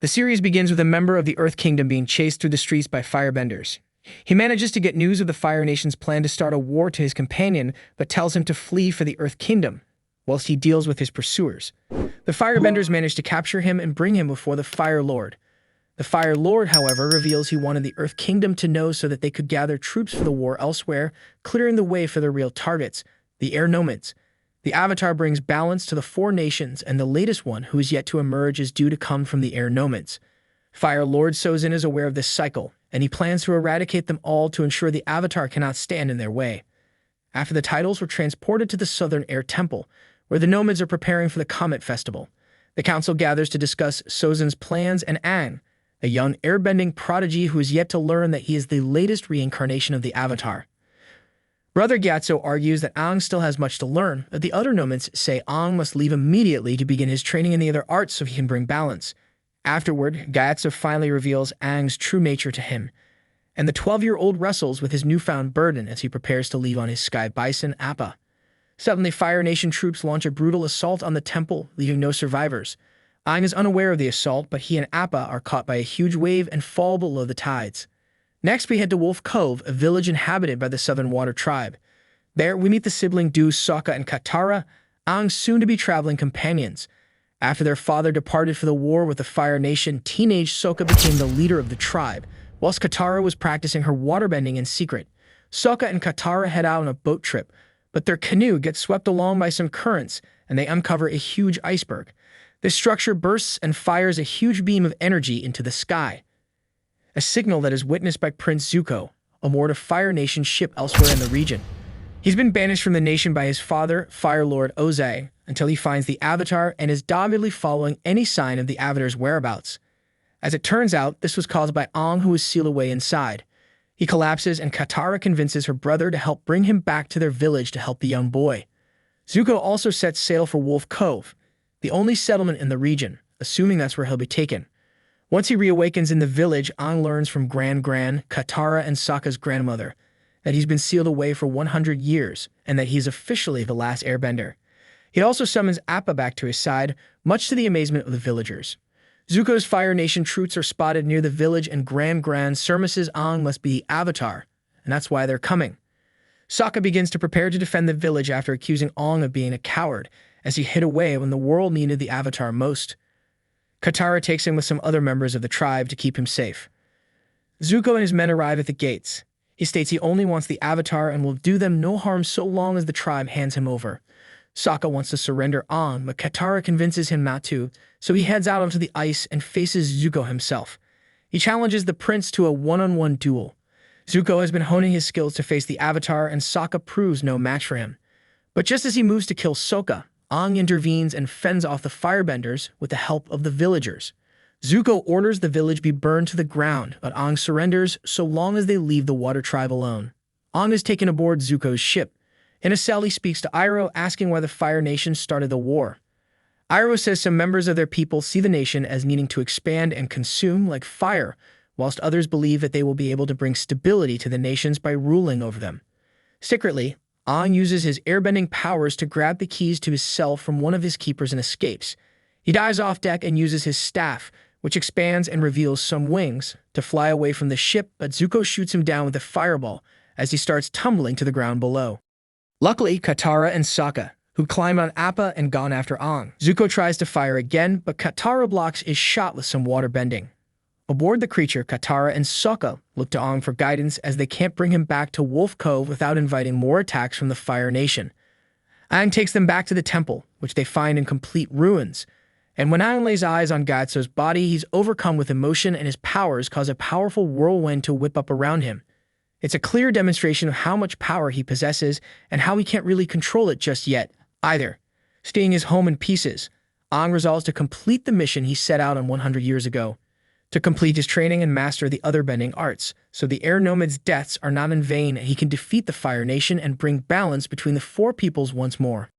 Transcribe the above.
The series begins with a member of the Earth Kingdom being chased through the streets by firebenders. He manages to get news of the Fire Nation's plan to start a war to his companion, but tells him to flee for the Earth Kingdom, whilst he deals with his pursuers. The firebenders manage to capture him and bring him before the Fire Lord. The Fire Lord, however, reveals he wanted the Earth Kingdom to know so that they could gather troops for the war elsewhere, clearing the way for their real targets, the air nomads. The Avatar brings balance to the four nations, and the latest one, who is yet to emerge, is due to come from the air nomads. Fire Lord Sozin is aware of this cycle, and he plans to eradicate them all to ensure the Avatar cannot stand in their way. After the titles were transported to the Southern Air Temple, where the nomads are preparing for the Comet Festival. The council gathers to discuss Sozin's plans, and Aang, a young airbending prodigy who is yet to learn that he is the latest reincarnation of the Avatar. Brother Gyatso argues that Aang still has much to learn, but the other nomads say Aang must leave immediately to begin his training in the other arts so he can bring balance. Afterward, Gyatso finally reveals Aang's true nature to him, and the 12-year-old wrestles with his newfound burden as he prepares to leave on his sky bison, Appa. Suddenly, Fire Nation troops launch a brutal assault on the temple, leaving no survivors. Aang is unaware of the assault, but he and Appa are caught by a huge wave and fall below the tides. Next, we head to Wolf Cove, a village inhabited by the Southern Water Tribe. There, we meet the sibling duos Sokka and Katara, Aang's soon-to-be traveling companions. After their father departed for the war with the Fire Nation, teenage Sokka became the leader of the tribe, whilst Katara was practicing her waterbending in secret. Sokka and Katara head out on a boat trip, but their canoe gets swept along by some currents, and they uncover a huge iceberg. This structure bursts and fires a huge beam of energy into the sky, a signal that is witnessed by Prince Zuko, aboard a Fire Nation ship elsewhere in the region. He's been banished from the nation by his father, Fire Lord Ozai, until he finds the Avatar and is doggedly following any sign of the Avatar's whereabouts. As it turns out, this was caused by Aang, who was sealed away inside. He collapses, and Katara convinces her brother to help bring him back to their village to help the young boy. Zuko also sets sail for Wolf Cove, the only settlement in the region, assuming that's where he'll be taken. Once he reawakens in the village, Aang learns from Katara and Sokka's grandmother, that he's been sealed away for 100 years, and that he's officially the last airbender. He also summons Appa back to his side, much to the amazement of the villagers. Zuko's Fire Nation troops are spotted near the village, and surmises Aang must be the Avatar, and that's why they're coming. Sokka begins to prepare to defend the village after accusing Aang of being a coward, as he hid away when the world needed the Avatar most. Katara takes him with some other members of the tribe to keep him safe. Zuko and his men arrive at the gates. He states he only wants the Avatar and will do them no harm so long as the tribe hands him over. Sokka wants to surrender Aang, but Katara convinces him not to, so he heads out onto the ice and faces Zuko himself. He challenges the prince to a one-on-one duel. Zuko has been honing his skills to face the Avatar, and Sokka proves no match for him. But just as he moves to kill Sokka, Aang intervenes and fends off the firebenders with the help of the villagers. Zuko orders the village be burned to the ground, but Aang surrenders so long as they leave the Water Tribe alone. Aang is taken aboard Zuko's ship. In a cell, he speaks to Iroh, asking why the Fire Nation started the war. Iroh says some members of their people see the nation as needing to expand and consume like fire, whilst others believe that they will be able to bring stability to the nations by ruling over them. Secretly, Aang uses his airbending powers to grab the keys to his cell from one of his keepers and escapes. He dives off deck and uses his staff, which expands and reveals some wings, to fly away from the ship, but Zuko shoots him down with a fireball as he starts tumbling to the ground below. Luckily, Katara and Sokka, who climb on Appa and gone after Aang. Zuko tries to fire again, but Katara blocks his shot with some water bending. Aboard the creature, Katara and Sokka look to Aang for guidance as they can't bring him back to Wolf Cove without inviting more attacks from the Fire Nation. Aang takes them back to the temple, which they find in complete ruins. And when Aang lays eyes on Gyatso's body, he's overcome with emotion, and his powers cause a powerful whirlwind to whip up around him. It's a clear demonstration of how much power he possesses and how he can't really control it just yet, either. Seeing his home in pieces, Aang resolves to complete the mission he set out on 100 years ago, to complete his training and master the other bending arts, so the air nomads' deaths are not in vain and he can defeat the Fire Nation and bring balance between the four peoples once more.